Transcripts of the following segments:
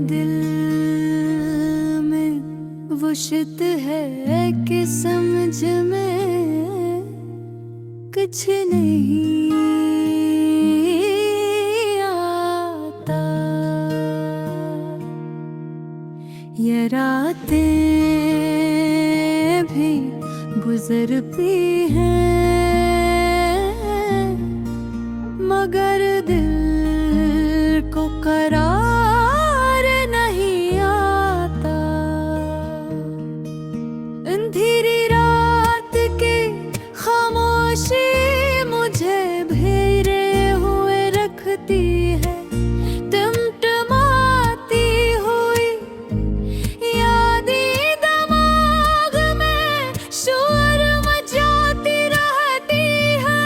दिल में वो शित है कि समझ में कुछ नहीं आता। ये रातें भी गुजरती हैं मगर दिल को करार नहीं आता। अंधेरी रात की खामोशी मुझे घेरे हुए रखती है, टिमटिमाती हुई यादें दिमाग में शोर मचाती रहती है।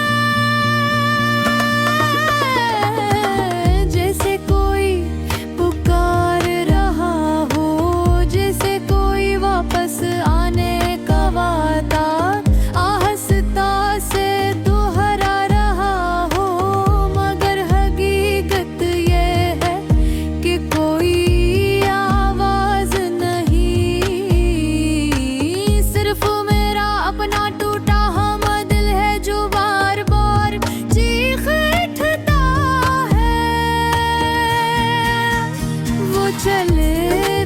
जैसे कोई पुकार रहा हो, जैसे कोई वापस आने का वादा आहिस्ता से दोहरा रहा हो, मगर हकीकत ये है कि कोई आवाज नहीं, सिर्फ मेरा अपना टूटा हुआ दिल है जो बार बार चीख उठता है। वो चले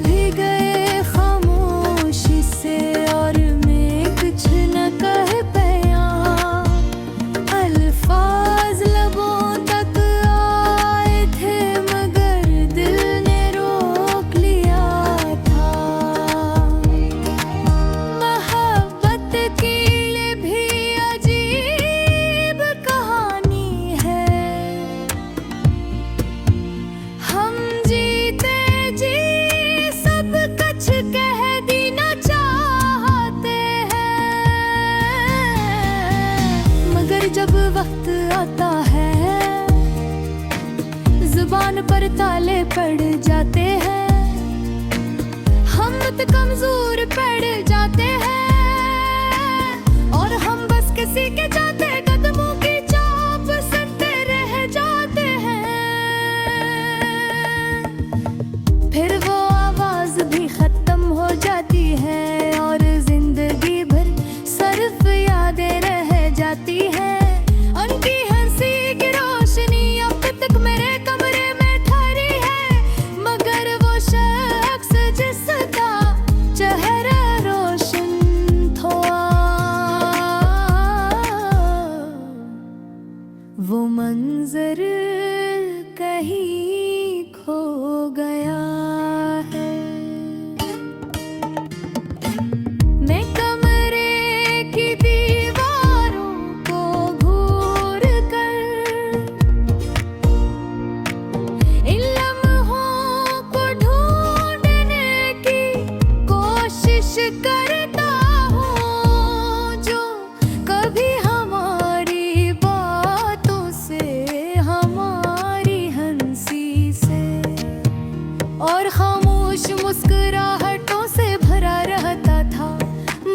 भी गए खामोशी से और मैं कुछ न कह पाया। अल्फाज लबों तक आए थे मगर दिल ने रोक लिया था। मोहब्बत की ये भी अजीब कहानी है, हम जीते जी सब कुछ कह देना चाहते हैं, मगर जब वक्त आता है जुबान पर ताले पड़ जाते हैं, हम तो कमजोर पड़ जाते हैं और हम बस किसी के जाते कदमों की चाप सुनते रह जाते हैं। फिर वो आवाज भी खत्म हो जाती है और जिंदगी भर सिर्फ यादें रह जाती है। उनकी हंसी की रोशनी अब तक मेरे कमरे में ठहरी है, मगर वो शख्स जिसका चेहरा रोशन था वो मंजर कहीं खो गया है। मैं कमरे की दीवारों को घूर कर इन लम्हों को ढूंढने की कोशिश करता हूँ जो कभी हमारी बातों से, हमारी हंसी से और खामोश मुस्कुराहटों से भरा रहता था,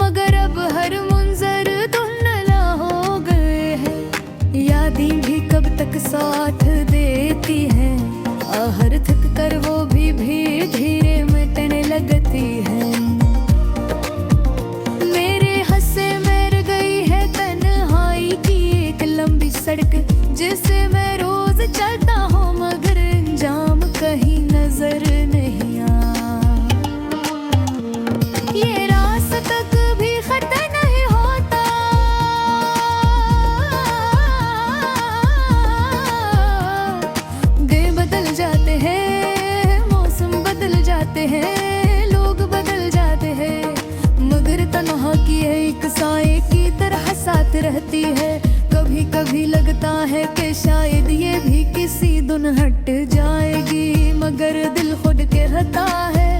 मगर अब हर मंजर धुंधला हो गए हैं। यादें भी कब तक साथ देती हैं, आहर थक कर वो भी धीरे मिटने लगती है। मेरे हंसे मेर गई है तन्हाई की एक लंबी सड़क जिसे मैं रोज चलता हूँ, मगर जाम कहीं नजर नहीं आ। ये रास्ता कभी खत्म नहीं होता, दिन बदल जाते हैं, मौसम बदल जाते हैं, लोग बदल जाते हैं, मगर तन्हा की है एक साए की तरह साथ रहती है। कभी कभी लगता है कि शायद ये भी किसी दिन हट जाएगी, मगर दिल खुद कहता है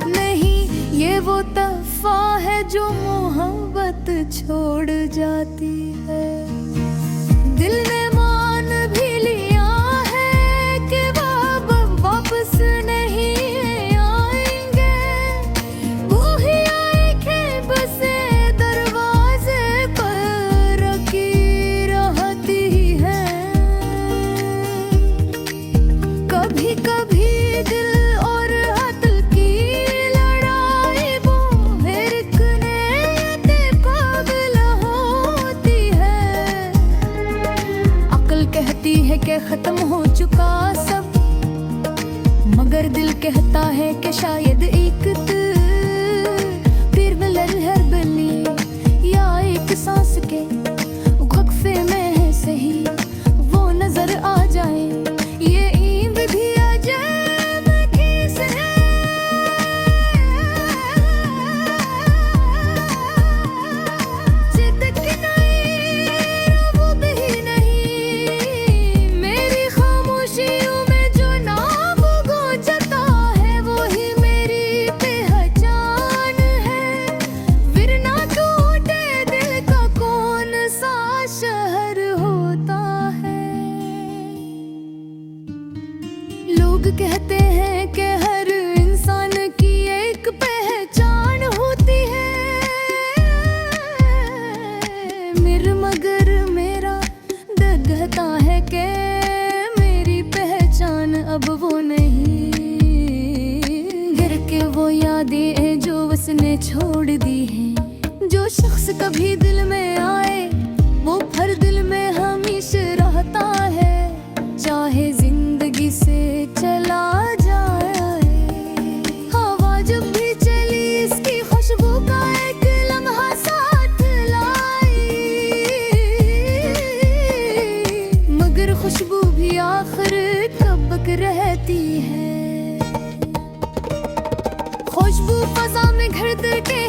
नहीं, ये वो तहफा है जो मोहब्बत छोड़ जाती है। दिल ने मान भी लिया है कि वो अब वापस नहीं आएंगे, वो ही आएंगे बसे दरवाजे पर रखी रहती है। कभी कभी दिल और से खत्म हो चुका सब, मगर दिल कहता है कि शायद एक फिर मिले हर बली या एक सांस के वक्फे में है सही वो नजर आ जाए। ये ईंद भी अजब किस है, सिदक नहीं वो भी नहीं, मेरी खामोशियों में जो नाम गुजरता है वो ही मेरी पहचान है। फिर ना टूटे दिल का कौन सा शहर होता है। लोग कहते हैं कि हर इंसान की एक पहचान होती है, मगर मेरा दर्द कहता है कि मेरी पहचान अब वो नहीं। घर के वो यादें जो उसने छोड़ दी हैं, जो शख्स कभी दिल में आए वो हर दिल में हमेशा रहता है, चाहे जिंदगी से चला जाए। हवा जब भी चली इसकी खुशबू का एक लम्हा साथ लाई, मगर खुशबू भी आखिर कब तक रहती है। खुशबू फजा में घर के